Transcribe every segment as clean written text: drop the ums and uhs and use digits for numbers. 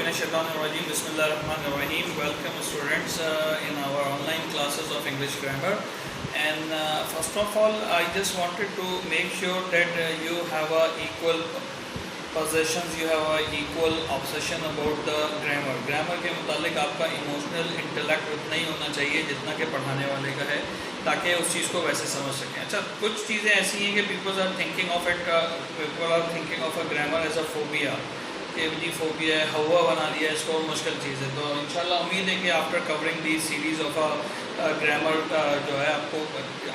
Minash-shaytanir-rajim. Bismillahir-rahmanir-rahim. Welcome students in our online classes of English grammar. And first of all, I just wanted to make sure that you have a equal possessions, you have a equal obsession about the grammar. Grammar के मुतालिक आपका emotional intellect उतना ही होना चाहिए जितना कि पढ़ाने वाले का है, ताकि उस चीज़ को वैसे समझ सकें. अच्छा, कुछ चीज़ें ऐसी हैं कि people are thinking of a grammar as a phobia, कि जी फोबिया है, हवा बना दिया इसको, मुश्किल चीज़ है. तो इंशाल्लाह उम्मीद है कि after covering the series of a grammar जो है आपको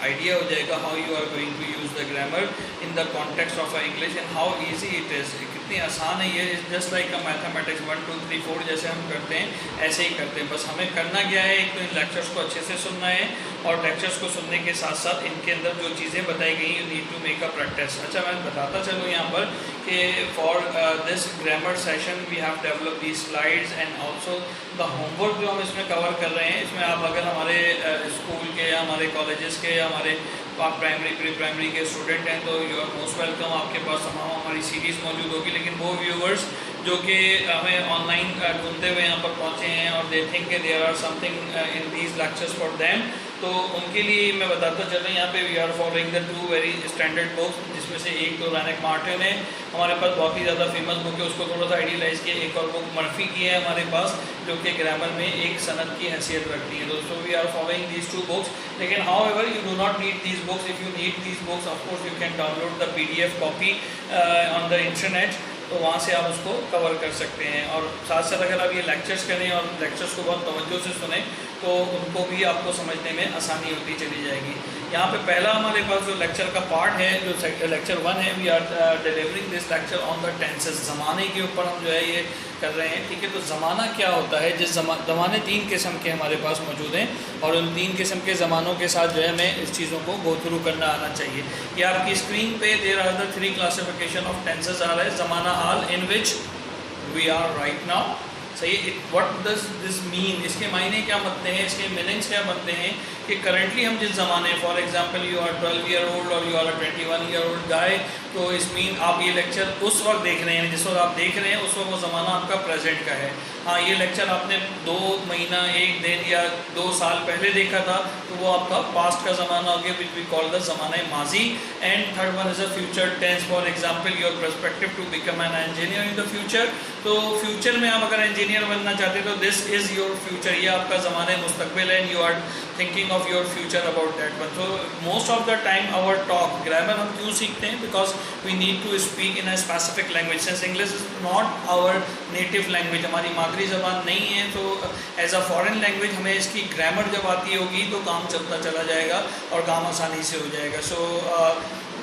आइडिया हो जाएगा how you are going to use the grammar in the context of English and how easy it is. कितनी आसान है ये, जस्ट लाइक अ मैथमेटिक्स 1 2 3 4 जैसे हम करते हैं ऐसे ही करते हैं. बस हमें करना क्या है, एक तो इन लेक्चर्स को अच्छे से सुनना है और लेक्चर्स को सुनने के साथ साथ इनके अंदर जो चीज़ें बताई गई you need to make a practice. अच्छा, मैं बताता चलूँ यहाँ पर कि for this grammar session we have develop the slides and also the homework जो हम इसमें कवर कर रहे हैं. इसमें आप अगर हमारे स्कूल के या हमारे कॉलेजेस के या हमारे प्राइमरी प्री प्राइमरी के स्टूडेंट हैं तो यू आर मोस्ट वेलकम. आपके पास तमाम हमारी सीरीज़ मौजूद होगी. लेकिन वो व्यूवर्स जो कि हमें ऑनलाइन ढूंढते हुए यहाँ पर पहुँचे हैं और दे थिंक के there are something in these lectures for them, तो उनके लिए मैं बताता चल रहा हूँ यहाँ पे we are following the 2 very standard books, जिसमें से एक तो रैनिक मार्टिन है, हमारे पास बहुत ही ज़्यादा फेमस बुक है, उसको थोड़ा सा आइडियलाइज किया. एक और बुक मर्फी की है हमारे पास जो कि ग्रामर में एक सनद की हैसियत रखती है. दोस्तों we are following these 2 books. लेकिन however you do not need these books. If you need these books of course you can download the PDF copy on the internet, तो वहाँ से आप उसको कवर कर सकते हैं. और साथ साथ अगर आप ये लेक्चर्स करें और लेक्चर्स को बहुत तवज्जो से सुने तो उनको भी आपको समझने में आसानी होती चली जाएगी. यहाँ पे पहला हमारे पास जो लेक्चर का पार्ट है, जो लेक्चर 1 है, we are delivering this lecture on the tenses. ज़माने के ऊपर हम जो है ये कर रहे हैं. ठीक है, तो ज़माना क्या होता है. जिस ज़माने 3 किस्म के हमारे पास मौजूद हैं और उन 3 किस्म के ज़मानों के साथ जो है हमें इस चीज़ों को गो थ्रू करना आना चाहिए. ये आपकी स्क्रीन पे there are the 3 classification of tenses आ रहा है. ज़माना हाल in which we are right now. सही, व्हाट डज दिस मीन, इसके मायने क्या बनते हैं, इसके मीनिंग्स क्या बनते हैं कि करंटली हम जिस ज़माने, for example you are 12 year old और you are 21 year old guy, तो इस मीन आप ये लेक्चर उस वक्त देख रहे हैं, जिस वक्त आप देख रहे हैं उस वक्त वो ज़माना आपका प्रेजेंट का है. हाँ, ये लेक्चर आपने 2 महीना 1 दिन या 2 साल पहले देखा था तो वो आपका पास्ट का ज़माना हो गया, विच वी कॉल द ज़माना माजी. And third one is a future tense. For example your perspective to become an engineer in the future. तो फ्यूचर में आप अगर इंजीनियर बनना चाहते हैं तो दिस इज़ योर फ्यूचर, ये आपका ज़माना मुस्तकबिल है. You are thinking of your future about that one. So most of the time our talk, grammar हम क्यों सीखते हैं, because we need to speak in a specific language. Since English is not our native language, हमारी मादरी ज़बान नहीं है, तो एज अ फॉरेन लैंग्वेज हमें इसकी ग्रामर जब आती होगी तो काम चलता चला जाएगा और काम आसानी से हो जाएगा. सो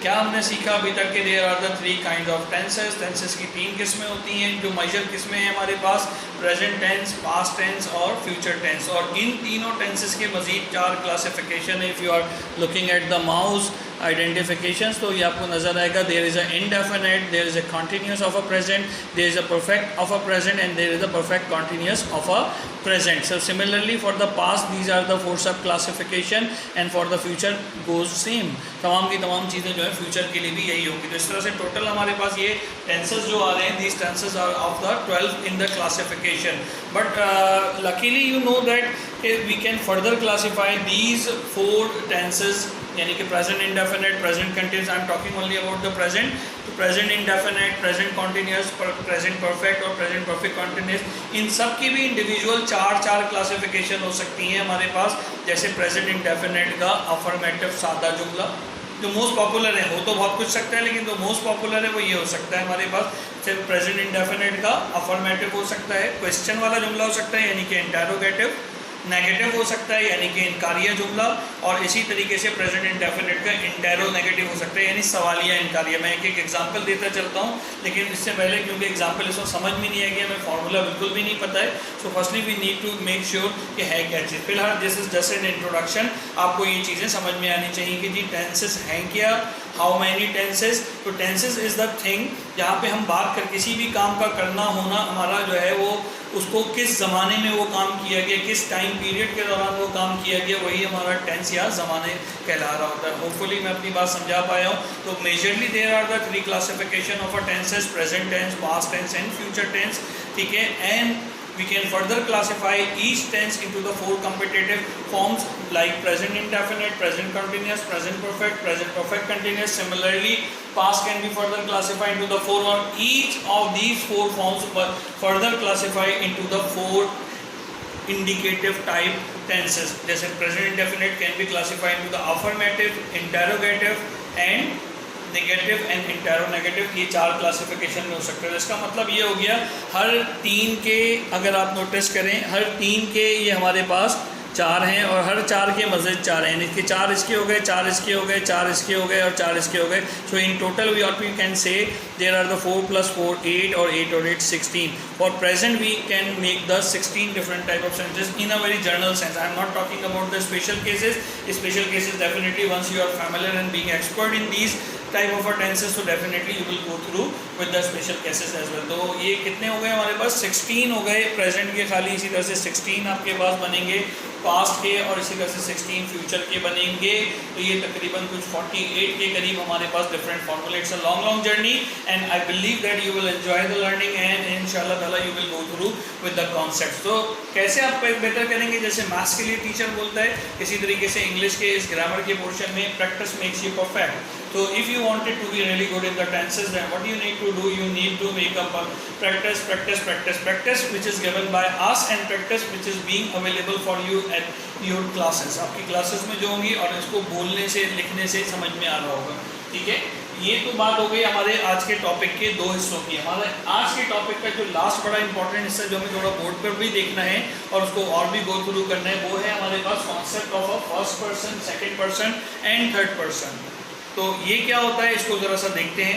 क्या हमने सीखा अभी तक कि there are the 3 kind of tenses. Tenses की 3 किस्में होती हैं. जो मेजर किस्में हैं हमारे पास, प्रेजेंट टेंस, पास्ट टेंस और फ्यूचर टेंस. और इन तीनों टेंसेस के मजीद 4 क्लासिफिकेशन है. If you are looking at the mouse identifications तो ये आपको नज़र आएगा. There is a indefinite, there is a continuous of a present, there is a perfect of a present and there is a perfect continuous of a present. So similarly for the past these are the 4 sub classification and for the future goes same. तमाम की तमाम चीज़ें जो है future के लिए भी यही होंगी. तो इस तरह से टोटल हमारे पास ये टेंसेस जो आ रहे हैं, these tenses are of the 12 in the classification. But luckily you know that we can further classify these 4 tenses, यानी कि present indefinite, present continuous. I am talking only about the present. तो present indefinite, present continuous, present perfect और present perfect continuous, इन सब की भी individual 4 classification हो सकती हैं हमारे पास. जैसे प्रेजेंट इंडेफिनिट का अफर्मेटिव सादा जुमला जो मोस्ट पॉपुलर है, हो तो बहुत कुछ सकता है लेकिन जो मोस्ट पॉपुलर है वो ये हो सकता है हमारे पास. सिर्फ प्रेजेंट इंडेफिनिट का अफर्मेटिव हो सकता है, क्वेश्चन वाला जुमला हो सकता है यानी कि इंटेरोगेटिव, नेगेटिव हो सकता है यानी कि इनकारिया जुमला, और इसी तरीके से प्रेजेंट इंडेफिनिट का इंटेरोनेगेटिव हो सकता है यानी सवालिया इनकारिया. मैं एक एग्जांपल देता चलता हूँ, लेकिन इससे पहले क्योंकि एग्जांपल इसको समझ में नहीं आएगी, हमें फार्मूला बिल्कुल भी नहीं पता है. So firstly we need to make sure कि है क्या चीज़. फिलहाल this is just an introduction. आपको ये चीज़ें समझ में आनी चाहिए कि जी टेंसेस हैं क्या, हाउ मैनी टेंसेस. तो टेंसेस इज़ द थिंग जहाँ पे हम बात कर किसी भी काम का करना होना हमारा जो है वो उसको किस ज़माने में वो काम किया गया, किस टाइम पीरियड के दौरान वो काम किया गया, वही हमारा टेंस या ज़माने कहला रहा होता है. होपफुली मैं अपनी बात समझा पाया हूँ. तो majorly there are the 3 classification of a tenses, present tense, past tense and future tense. ठीक है. And we can further classify each tense into the 4 competitive forms like present indefinite, present continuous, present perfect continuous. Similarly, past can be further classified into the 4 or each of these 4 forms further classified into the 4 indicative type tenses. जैसे present indefinite can be classified into the affirmative, interrogative and negative and interronegative. ये 4 classification में हो सकते हैं. इसका मतलब ये हो गया हर 3 के, अगर आप नोटिस करें, हर 3 के ये हमारे पास 4 हैं और हर 4 के मज़ीद 4 हैं. इसके 4 इसके हो गए, 4 इसके हो गए, 4 इसके हो गए और 4 इसके हो गए. So in total we can say there are the 4 + 4 8 और 8 और 8 16. For present we can make the 16 different type of sentences in a very general sense. I am not talking about the special cases. Special cases definitely once you are familiar and being expert in these type of tenses, तो definitely you will go through with the special cases as well. तो ये कितने हो गए हमारे पास? 16 हो गए present के खाली. इसी तरह से 16 आपके पास बनेंगे पास्ट के और इसी तरह से 16 फ्यूचर के बनेंगे. तो ये तकरीबन कुछ 48 के करीब हमारे पास डिफरेंट फॉर्मूले. It's a long journey and I believe that you will enjoy the learning and इंशाल्लाह ताला you will go through with the concepts. तो कैसे आप बेहतर करेंगे? जैसे मैथ्स के लिए टीचर बोलता है, इसी तरीके से इंग्लिश के इस ग्रामर के पोर्शन में practice makes you perfect. So if you wanted to be really good in the tenses, then what you need to do, you need to make up a practice which is given by us and practice which is being available for you at your classes. आपकी classes में जो होंगी और इसको बोलने से, लिखने से समझ में आ रहा होगा. ठीक है, ये तो बात हो गई हमारे आज के टॉपिक के 2 हिस्सों की. हमारे आज के टॉपिक का जो लास्ट बड़ा इंपॉर्टेंट हिस्सा जो हमें थोड़ा बोर्ड पर भी देखना है और उसको और भी गो थ्रू करना है, वो है हमारे पास concept of a first person, second person and third person. तो ये क्या होता है, इसको ज़रा सा देखते हैं.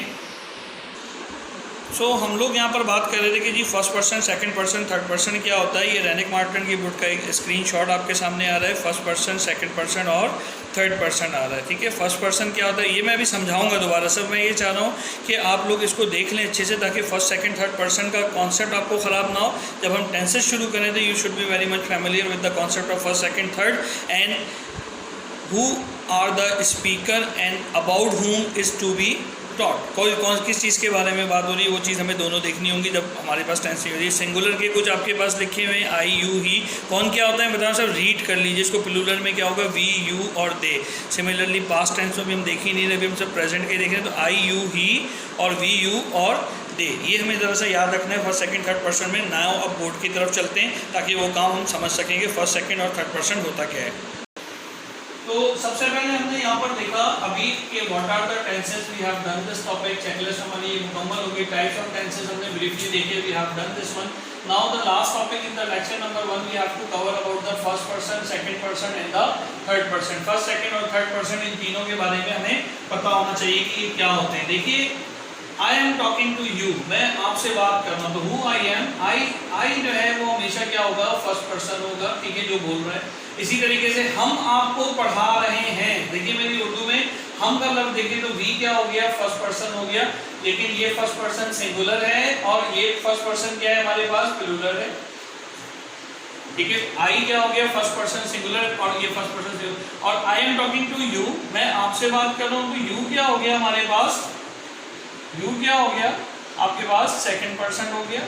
हम लोग यहाँ पर बात कर रहे थे कि जी first person, second person, third person क्या होता है. ये रेनिक मार्टिन की बुक का एक स्क्रीनशॉट आपके सामने आ रहा है. फर्स्ट पर्सन, सेकंड पर्सन और थर्ड पर्सन आ रहा है. ठीक है, फर्स्ट पर्सन क्या होता है ये मैं अभी समझाऊंगा दोबारा. सब मैं ये चाह रहा हूँ कि आप लोग इसको देख लें अच्छे से, ताकि फर्स्ट सेकंड थर्ड पर्सन का कॉन्सेप्ट आपको ख़राब ना हो. जब हम टेंसेस शुरू करें तो you should be very much familiar with the concept of first second third and who are the speaker and about whom is to be taught. कौन किस चीज़ के बारे में बात हो रही है वो चीज़ हमें दोनों देखनी होंगी जब हमारे पास टेंस हो रही है. सिंगुलर के कुछ आपके पास लिखे हुए हैं, आई, यू, ही. कौन क्या होता है बताओ सब, रीड कर लीजिए इसको. प्लूरल में क्या होगा, वी, यू और दे. सिमिलरली पास्ट टेंस में भी हम देख ही नहीं रहे, अभी हम सब प्रेजेंट के देख रहे हैं. तो आई, यू, ही और वी, यू और दे, ये हमें ज़रा सा याद रखना है फर्स्ट सेकंड थर्ड पर्सन में. नाउ अब बोर्ड की तरफ चलते हैं ताकि वो काम हम समझ सकेंगे फर्स्ट सेकंड और थर्ड पर्सन होता क्या है. तो सबसे पहले हमने यहाँ पर देखा अभी कि what are the tenses. We have done this topic. Checklist हमारी मुकम्मल हो गई. टाइप्स ऑफ टेंसेस हमने ब्रीफली देखे. We have done this one. Now the last topic in the lecture number 1 we have to cover about the first person, second person and the third person. First second और third person इन तीनों के बारे में हमें पता होना चाहिए कि क्या होते हैं. देखिए, I am talking to you, मैं आपसे बात कर रहा हूँ. तो हु आई एम, आई जो है वो हमेशा क्या होगा, फर्स्ट पर्सन होगा. ठीक है, जो बोल रहा है. इसी तरीके से हम आपको पढ़ा रहे हैं. देखिए मेरी उर्दू में हम का लफ्ज़ देखिए तो वी क्या हो गया, फर्स्ट पर्सन हो गया. लेकिन ये फर्स्ट पर्सन सिंगुलर है और ये फर्स्ट पर्सन क्या है हमारे पास, प्लूरल है. ठीक है, आई क्या हो गया, फर्स्ट पर्सन सिंगुलर और ये फर्स्ट पर्सन सिंगुलर. और I am talking to you, मैं आपसे बात कर रहा हूँ. तो यू क्या हो गया हमारे पास, यू क्या हो गया आपके पास, सेकंड पर्सन हो गया.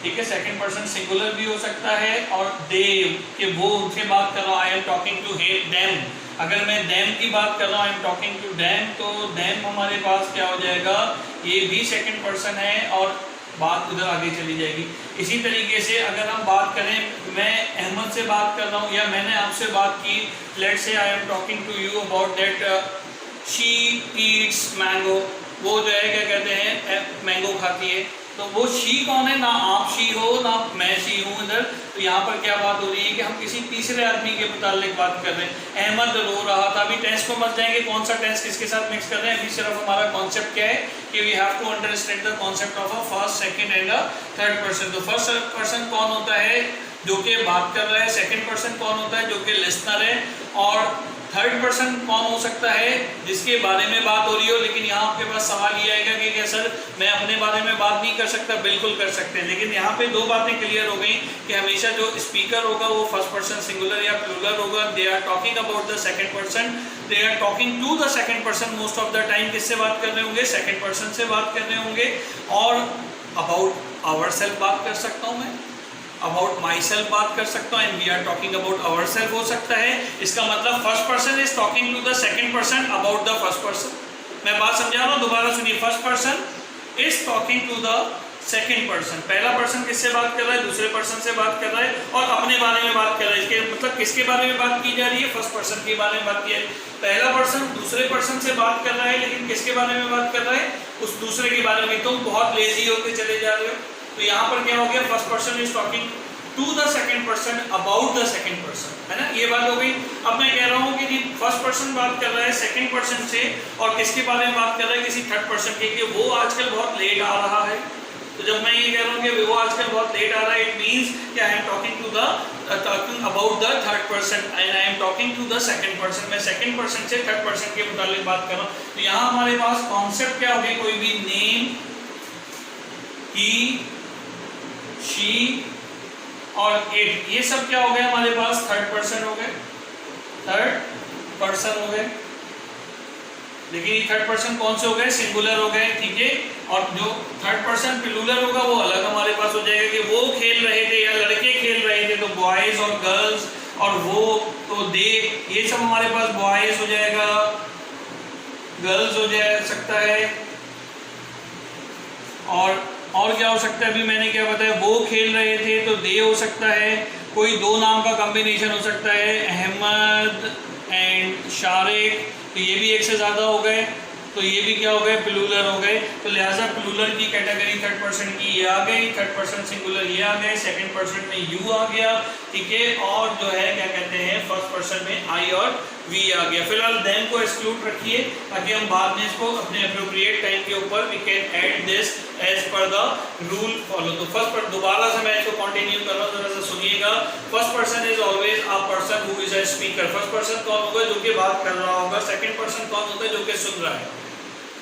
ठीक है, सेकंड पर्सन सिंगुलर भी हो सकता है. और देव के वो उनसे बात कर रहा हूँ, I am talking to them. अगर मैं देम की बात कर रहा हूँ, I am talking to them, तो देम हमारे पास क्या हो जाएगा, ये भी सेकंड पर्सन है और बात उधर आगे चली जाएगी. इसी तरीके से अगर हम बात करें, मैं अहमद से बात कर रहा हूँ या मैंने आपसे बात की, let's say I am talking to you about that she eats mango. वो जो है क्या कहते हैं, मैंगो खाती है. तो वो शी कौन है, ना आप शी हो ना मैं शी हूँ इधर. तो यहाँ पर क्या बात हो रही है कि हम किसी तीसरे आदमी के मुतालिक बात कर रहे हैं. अहमद रो रहा था. अभी टेंस को मत जाएंगे कौन सा टेंस किसके साथ मिक्स कर रहे हैं. अभी सिर्फ हमारा कॉन्सेप्ट क्या है कि we have to understand the concept of a first, second and a third person. तो फर्स्ट पर्सन कौन होता है, जो कि बात कर रहा है. सेकंड पर्सन कौन होता है, जो कि लिसनर है. और थर्ड पर्सन कौन हो सकता है, जिसके बारे में बात हो रही हो. लेकिन यहाँ आपके पास सवाल ये आएगा कि क्या सर मैं अपने बारे में बात नहीं कर सकता. बिल्कुल कर सकते हैं, लेकिन यहाँ पे 2 बातें क्लियर हो गई कि हमेशा जो स्पीकर होगा वो फर्स्ट पर्सन सिंगुलर या प्लूरल होगा. They are talking about the second person, they are talking to the second person. Most of the time किससे बात कर रहे होंगे, सेकंड पर्सन से बात कर रहे होंगे. और अबाउट आवर सेल्फ बात कर सकता हूँ मैं, अबाउट माई सेल्फ बात कर सकता हूँ, and we are talking about our self हो सकता है। इसका मतलब first person is talking to the second person about the first person. मैं बात समझा रहा हूँ, दोबारा सुनिए। First person is talking to the second person. पहला पर्सन किससे बात कर रहा है? दूसरे पर्सन से बात कर रहा है और अपने बारे में बात कर रहा है। इसके मतलब किसके बारे में बात की जा रही है? फर्स्ट पर्सन के बारे में बात की है। पहला पर्सन दूसरे पर्सन से बात कर रहा है, लेकिन किसके बारे में बात कर रहा है? उस दूसरे के बारे में। तुम बहुत लेजी होकर चले जा रहे हो, तो यहाँ पर क्या हो गया? First person is talking to the second person about the second person, है ना, ये बात हो गई। अब मैं कह रहा हूँ कि जी फर्स्ट पर्सन बात कर रहा है सेकंड पर्सन से, और किसके बारे में बात कर रहा है? किसी थर्ड पर्सन के, कि वो आजकल बहुत लेट आ रहा है। तो जब मैं ये कह रहा हूँ कि वो आजकल बहुत लेट आ रहा है, इट मीन्स कि I am talking about the third person and I am talking to the second person. मैं सेकंड पर्सन से थर्ड पर्सन के मुताबिक बात कर रहा हूँ। तो यहाँ हमारे पास कॉन्सेप्ट क्या हो गया? कोई भी नेम, ही, शी और इट, ये सब क्या हो गए हमारे पास? थर्ड पर्सन हो गए, थर्ड पर्सन हो गए। लेकिन ये थर्ड पर्सन कौन से हो गए? सिंगुलर हो गए, ठीक है। और जो थर्ड पर्सन प्लूरल होगा वो अलग हमारे पास हो जाएगा, कि वो खेल रहे थे या लड़के खेल रहे थे, तो बॉयज और गर्ल्स, और वो तो दे, ये सब हमारे पास बॉयज हो जाएगा, गर्ल्स हो जा सकता है, और क्या हो सकता है? अभी मैंने क्या बताया? वो खेल रहे थे तो दे हो सकता है। कोई दो नाम का कॉम्बिनेशन हो सकता है, अहमद एंड शारिक, तो ये भी एक से ज़्यादा हो गए, तो ये भी क्या हो गए? प्लूरल हो गए। तो लिहाजा प्लूरल की कैटेगरी थर्ड पर्सन की ये आ गई, थर्ड पर्सन सिंगुलर ये आ गए, सेकंड पर्सन में यू आ गया, ठीक है। और जो है क्या कहते हैं, फर्स्ट पर्सन में आई और वी आ गया। फिलहाल देम को एक्सक्लूड रखिए, ताकि हम बाद में इसको अपने अप्रोप्रिएट टाइम के ऊपर we can add this as per the rule follow. तो फर्स्ट पर दोबारा से मैं इसको कंटिन्यू कर रहा हूँ, जरा सा सुनिएगा। First person is always a person who is a speaker. First person कौन होगा? जो कि बात कर रहा होगा। सेकंड पर्सन कौन होता है? जो कि सुन रहा है।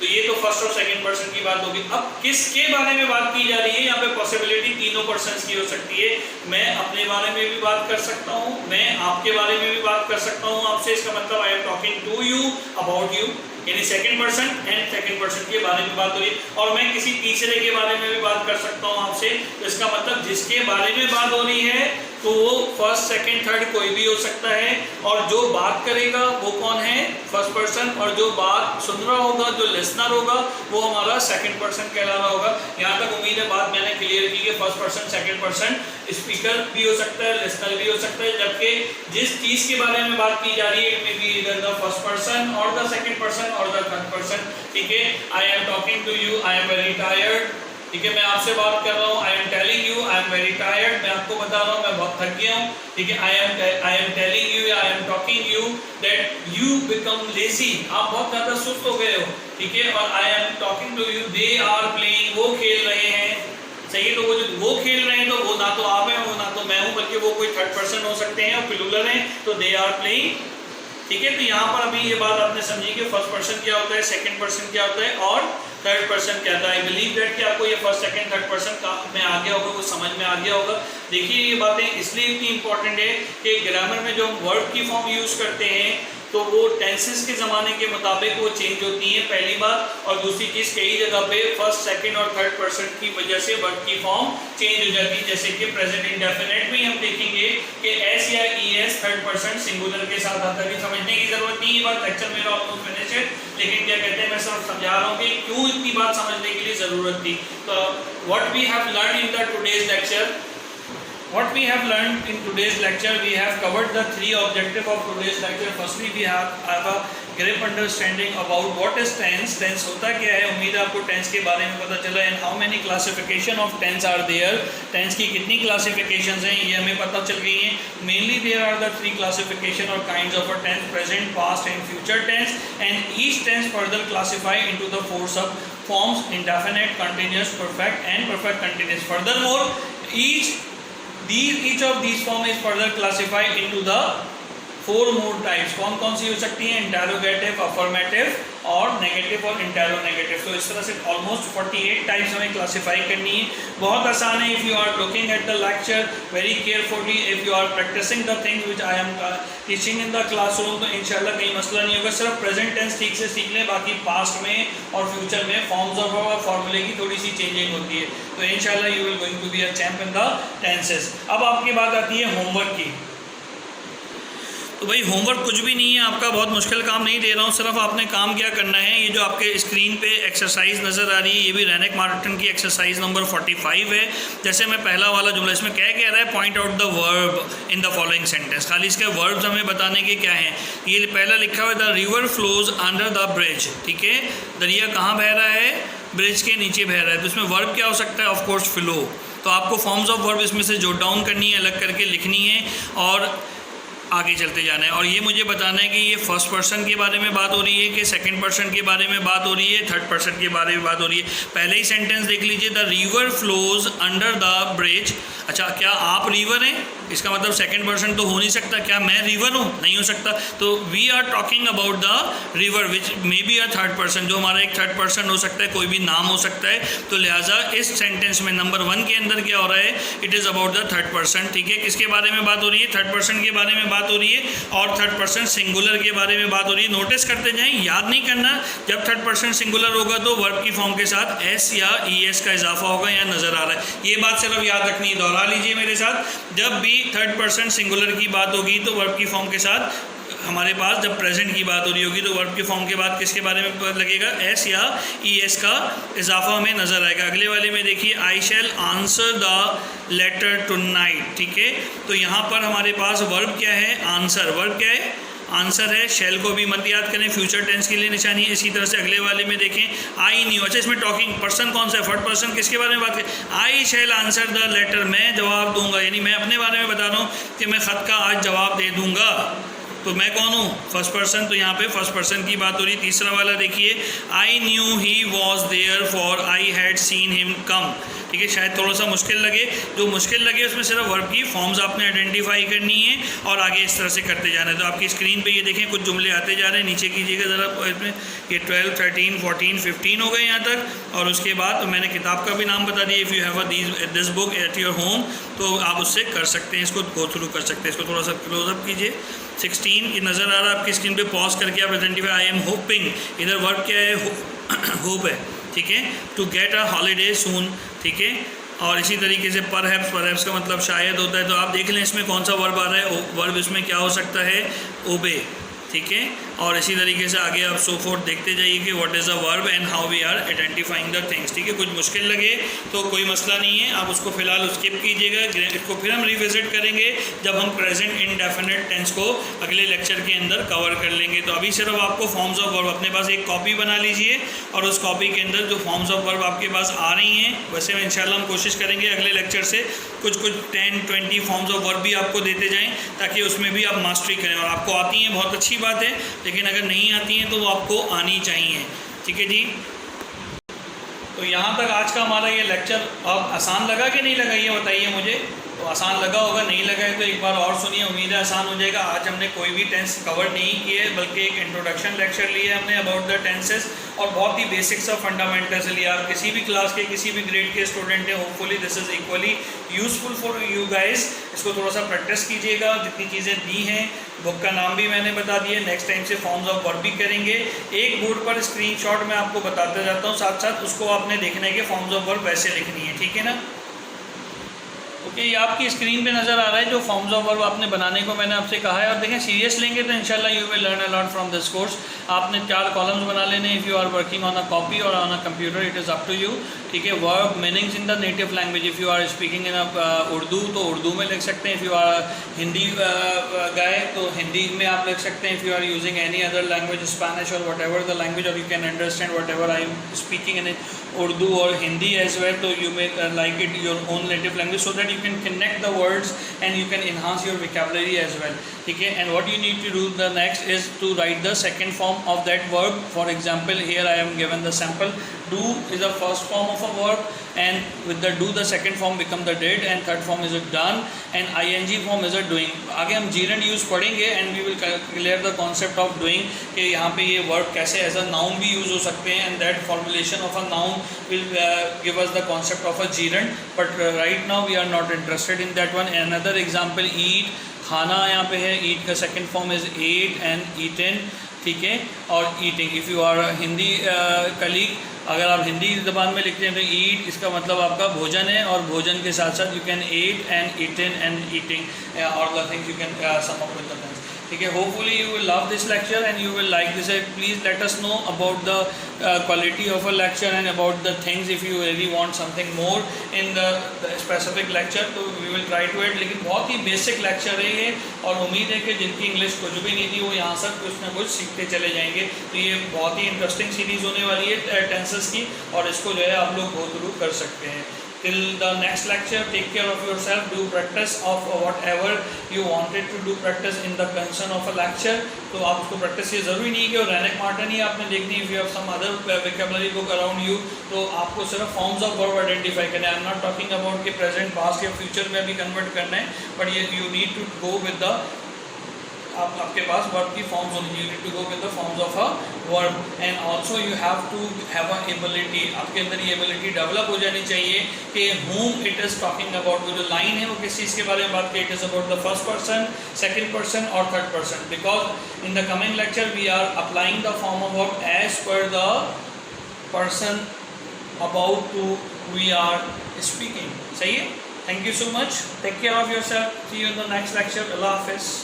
तो ये तो फर्स्ट और सेकंड पर्सन की बात होगी। अब किसके बारे में बात की जा रही है? यहाँ पे पॉसिबिलिटी तीनों पर्सन्स की हो सकती है। मैं अपने बारे में भी बात कर सकता हूँ, मैं आपके बारे में भी बात कर सकता हूँ आपसे। इसका मतलब I am talking to you about you, यानी second person and second person के बारे में बात हो रही है। और मैं किसी तीसरे के बारे में भी बात कर सकता हूँ आपसे। तो इसका मतलब जिसके बारे में बात हो रही है तो वो फर्स्ट सेकंड थर्ड कोई भी हो सकता है, और जो बात करेगा वो कौन है? फर्स्ट पर्सन, और जो बात सुन रहा होगा, जो लिसनर होगा, वो हमारा सेकंड पर्सन कहला रहा होगा। यहाँ तक उम्मीद है बात मैंने क्लियर की कि first person second person speaker भी हो सकता है, लिसनर भी हो सकता है। जबकि जिस चीज़ के बारे में बात की जा रही है, it may be either the first person और द सेकंड पर्सन और द थर्ड पर्सन, ठीक है। I am talking to you, I am very tired, ठीक है, मैं आपसे बात कर रहा हूँ। I am telling you, I am very tired, मैं आपको बता रहा हूँ मैं बहुत थक गया हूँ, ठीक है। I am telling you, I am talking you that you become lazy, आप बहुत ज़्यादा सुस्त हो गए हो, ठीक है। और I am talking to you, they are playing, वो खेल रहे हैं, सही है। तो वो जो वो खेल रहे हैं, तो वो ना तो आप हैं, वो ना तो मैं हूँ, बल्कि वो कोई थर्ड पर्सन हो सकते हैं और प्लूरल हैं, तो दे आर प्लेइंग, ठीक है। तो यहाँ पर अभी ये बात आपने समझी कि फर्स्ट पर्सन क्या होता है, सेकंड पर्सन क्या होता है और थर्ड पर्सन क्या होता है। आई बिलीव दैट कि आपको ये फर्स्ट सेकंड थर्ड पर्सन का में आ गया होगा, वो समझ में आ गया होगा। देखिए ये बातें इसलिए इतनी इंपॉर्टेंट है कि ग्रामर में जो हम वर्ब की फॉर्म यूज़ करते हैं तो वो टेंसेस के ज़माने के मुताबिक वो चेंज होती है, पहली बात। और दूसरी चीज़, कई जगह पे फर्स्ट सेकंड और थर्ड पर्सन की वजह से वर्ब की फॉर्म चेंज हो जाती है। जैसे कि प्रेजेंट इंडेफिनिट में हम देखेंगे कि एस या E S third person singular के साथ आता है। समझने की जरूरत नहीं है, बात लेक्चर मेरा ऑलमोस्ट फिनिश है, लेकिन क्या कहते हैं, मैं सिर्फ समझा रहा हूँ कि क्यों इतनी बात समझने के लिए ज़रूरत थी। तो what we have learn in the today's lecture, what we have learned in today's lecture, we have covered the three objectives of today's lecture. Firstly, we have a grip understanding about what is tense, tense होता क्या है। उम्मीद है आपको tense के बारे में पता चला, and how many classification of tense are there, tense की कितनी classifications हैं ये हमें पता चल गई हैं। Mainly there are the three classification or kinds of a tense: present, past and future tense, and each tense further classified into the four sub forms: indefinite, continuous, perfect and perfect continuous. Furthermore, each of these forms is further classified into the 4 more types कौन कौन सी हो सकती हैं, interrogative, affirmative और negative और इंटेरोनेगेटिव। तो इस तरह से ऑलमोस्ट 48 टाइप्स हमें क्लासीफाई करनी है। बहुत आसान है। If you are looking at the lecture very carefully, if you are practicing the things which I am teaching in the classroom, तो इंशाल्लाह कहीं मसला नहीं होगा। सिर्फ प्रेजेंट टेंस ठीक से सीख लें, बाकी पास्ट में और फ्यूचर में फॉर्म्स ऑफ और फॉर्मूले की थोड़ी सी चेंजिंग होती है। तो इंशाल्लाह you will going to be a champ in the tenses. अब आपकी बात आती है होमवर्क की। तो भाई होमवर्क कुछ भी नहीं है आपका, बहुत मुश्किल काम नहीं दे रहा हूँ। सिर्फ आपने काम क्या करना है, ये जो आपके स्क्रीन पे एक्सरसाइज नज़र आ रही है, ये भी रेनिक मार्टिन की एक्सरसाइज नंबर 45 है। जैसे मैं पहला वाला जुमला इसमें क्या कह रहा है, point out the verb in the following sentence. खाली इसके वर्ब्स हमें बताने के क्या हैं। ये पहला लिखा हुआ है the river flows under the bridge. ठीक है, दरिया कहाँ बह रहा है, ब्रिज के नीचे बह रहा है। तो इसमें वर्ब क्या हो सकता है, ऑफ कोर्स फ्लो। तो आपको फॉर्म्स ऑफ वर्ब इसमें से जोट डाउन करनी है, अलग करके लिखनी है और आगे चलते जाना है। और ये मुझे बताना है कि ये फर्स्ट पर्सन के बारे में बात हो रही है कि सेकंड पर्सन के बारे में बात हो रही है, थर्ड पर्सन के बारे में बात हो रही है। पहले ही सेंटेंस देख लीजिए, the river flows under the bridge. अच्छा, क्या आप रिवर हैं, इसका मतलब सेकंड पर्सन तो हो नहीं सकता। क्या मैं रिवर हूँ, नहीं हो सकता। तो we are talking about the river which may be a third person, जो हमारा एक थर्ड पर्सन हो सकता है, कोई भी नाम हो सकता है। तो लिहाजा इस सेंटेंस में नंबर 1 के अंदर क्या हो रहा है, it is about the third person. ठीक है, किसके बारे में बात हो रही है, थर्ड पर्सन के बारे में बात हो रही है और थर्ड पर्सन सिंगुलर के बारे में बात हो रही है। नोटिस करते जाएं, याद नहीं करना, जब थर्ड पर्सन सिंगुलर होगा तो वर्ब की फॉर्म के साथ एस या ईएस का इजाफा होगा, यहाँ नजर आ रहा है। ये बात सिर्फ याद रखनी है, दोहरा लीजिए मेरे साथ। जब भी थर्ड पर्सन सिंगुलर की बात होगी तो वर्ब की फॉर्म के साथ हमारे पास, जब प्रेजेंट की बात हो रही होगी तो वर्ब के फॉर्म के बाद किसके बारे में लगेगा, एस या ईएस का इजाफा हमें नजर आएगा। अगले वाले में देखिए, आई शैल आंसर द लेटर टुनाइट। ठीक है, तो यहाँ पर हमारे पास वर्ब क्या है, आंसर। वर्ब क्या है, आंसर है। शेल को भी मत याद करें, फ्यूचर टेंस के लिए निशानी है। इसी तरह से अगले वाले में देखें, आई न्यू। अच्छा, इसमें टॉकिंग पर्सन कौन सा है, थर्ड पर्सन, किसके बारे में बात करें, आई शैल आंसर द लेटर, मैं जवाब दूंगा, यानी मैं अपने बारे में बता रहा हूँ कि मैं ख़त का आज जवाब दे दूंगा। तो मैं कौन हूँ, फर्स्ट पर्सन, तो यहाँ पे फर्स्ट पर्सन की बात हो रही है। तीसरा वाला देखिए, I knew he was there for I had seen him come. ठीक है, शायद थोड़ा सा मुश्किल लगे, जो मुश्किल लगे उसमें सिर्फ वर्ब की फॉर्म्स आपने आइडेंटिफाई करनी है और आगे इस तरह से करते जाना है। तो आपकी स्क्रीन पे ये देखें, कुछ जुमले आते जा रहे हैं, नीचे कीजिएगा ज़रा। इसमें ये 12, 13, 14, 15 हो गए यहाँ तक। और उसके बाद तो मैंने किताब का भी नाम बता दिया, if you have this book at your home, तो आप उससे कर सकते हैं, इसको गो थ्रू कर सकते हैं। इसको थोड़ा सा क्लोजअप कीजिए। 16 की नज़र आ रहा है आपकी स्क्रीन पे, पॉज करके आप आइडेंटिफाई, आई एम होपिंग, इधर वर्ब क्या है, होप है। ठीक है, टू गेट अ हॉलीडे सून। ठीक है, और इसी तरीके से परहैप्स का मतलब शायद होता है। तो आप देख लें इसमें कौन सा वर्ब आ रहा है, वर्ब इसमें क्या हो सकता है, ओबे। ठीक है, और इसी तरीके से आगे आप सो फोर्थ देखते जाइए कि what is a verb and how we are identifying the things. ठीक है, कुछ मुश्किल लगे तो कोई मसला नहीं है, आप उसको फिलहाल स्किप कीजिएगा। इसको फिर हम रिविजिट करेंगे जब हम प्रेजेंट इंडेफिनिट टेंस को अगले लेक्चर के अंदर कवर कर लेंगे। तो अभी सिर्फ आपको फॉर्म्स ऑफ वर्ब, अपने पास एक कॉपी बना लीजिए और उस कॉपी के अंदर जो फॉर्म्स ऑफ वर्ब आपके पास आ रही हैं, वैसे में इंशाल्लाह हम कोशिश करेंगे अगले लेक्चर से कुछ 10-20 फॉर्म्स ऑफ वर्ब भी आपको देते जाएँ, ताकि उसमें भी आप मास्टरी करें। और आपको आती हैं बहुत अच्छी बात है, लेकिन अगर नहीं आती हैं तो वो आपको आनी चाहिए। ठीक है जी, तो यहाँ तक आज का हमारा ये लेक्चर अब आसान लगा कि नहीं लगा, ये बताइए मुझे। तो आसान लगा होगा, नहीं लगा है तो एक बार और सुनिए, उम्मीद है आसान हो जाएगा। आज हमने कोई भी टेंस कवर नहीं किए, बल्कि एक इंट्रोडक्शन लेक्चर लिया हमने अबाउट द टेंसेस और बहुत ही बेसिक्स ऑफ फंडामेंटल्स लिया। आप किसी भी क्लास के किसी भी ग्रेड के स्टूडेंट हैं, hopefully this is equally useful for you guys. इसको थोड़ा सा प्रैक्टिस कीजिएगा, जितनी चीज़ें दी हैं, बुक का नाम भी मैंने बता दिया, नेक्स्ट टाइम से फॉर्म्स ऑफ वर्ब भी करेंगे। एक बोर्ड पर स्क्रीनशॉट मैं आपको बताता जाता हूँ, साथ साथ उसको आपने देखना है कि फॉर्म्स ऑफ वर्ब वैसे लिखनी है। ठीक है ना, ओके, ये आपकी स्क्रीन पे नज़र आ रहा है जो फॉर्म्स ऑफ वर्ब आपने बनाने को मैंने आपसे कहा है। और देखें, सीरियस लेंगे तो इंशाल्लाह you will learn a lot from this course. आपने 4 कॉलम्स बना लेने, if you are working on a copy और on a computer, it is up to you. ठीक है, verb meanings in the native language, if you are speaking in Urdu तो उर्दू में लिख सकते हैं, इफ़ यू आर हिंदी गाए तो हिंदी में आप लिख सकते हैं, if you are using any other language, Spanish और वट एवर द लैंग्वेज, और you can understand whatever I am speaking in Urdu or Hindi as well, so you may like it your own native language, so that you can connect the words and you can enhance your vocabulary as well. Okay, and what you need to do the next is to write the second form of that verb. For example, here I am given the sample, do is the first form of a verb, and with the do the second form become the did, and third form is a done, and ing form is a doing. आगे हम gerund use पढ़ेंगे and we will clear the concept of doing कि यहाँ पे ये verb कैसे as a noun भी use हो सकते हैं, and that formulation of a noun will give us the concept of a gerund, but right now we are not interested in that one. Another example, eat, खाना यहाँ पे है, eat का second form is ate and eaten, ठीक है, और eating. If you are a Hindi colleague, अगर आप हिंदी ज़बान में लिखते हैं तो ईट इसका मतलब आपका भोजन है, और भोजन के साथ साथ you can eat and eaten and eating और the things you can sum up with the things, ठीक है. Hopefully you will love this lecture and you will like this. Please let us know about the quality of a lecture and about the things. If you really want something more in the specific lecture, तो we will try to it. लेकिन बहुत ही basic lecture है ये, और उम्मीद है कि जिनकी इंग्लिश कुछ भी नहीं थी वो यहाँ से कुछ ना कुछ सीखते चले जाएंगे. तो ये बहुत ही इंटरेस्टिंग सीरीज़ होने वाली है टेंसेस की, और इसको जो है आप लोग गो थ्रू कर सकते हैं. Till the next lecture, take care of yourself. Do practice of whatever you wanted to do practice in the concern of a lecture. तो आप उसको प्रैक्टिस ये ज़रूरी नहीं है कि रेनेक मार्टिन ही आपने देखनी. If you have some other vocabulary book around you, तो आपको सिर्फ forms of verb identify करना है. I'm not talking about कि present, past या future में भी convert करना है, but you need to go with the आपके पास वर्ब की फॉर्म्स होनी चाहिए. You need to go with the forms of a verb, and also you have to have a ability. आपके अंदर ये एबिलिटी डेवलप हो जानी चाहिए कि whom it is talking about. वो जो लाइन है वो किस चीज़ के बारे में बात की. It is about the first person, second person और third person, because in the coming lecture we are applying the form of verb as per the person about to we are speaking. सही है. Thank you so much. Take care of yourself. See you in the next lecture. अल्लाह हाफिज़.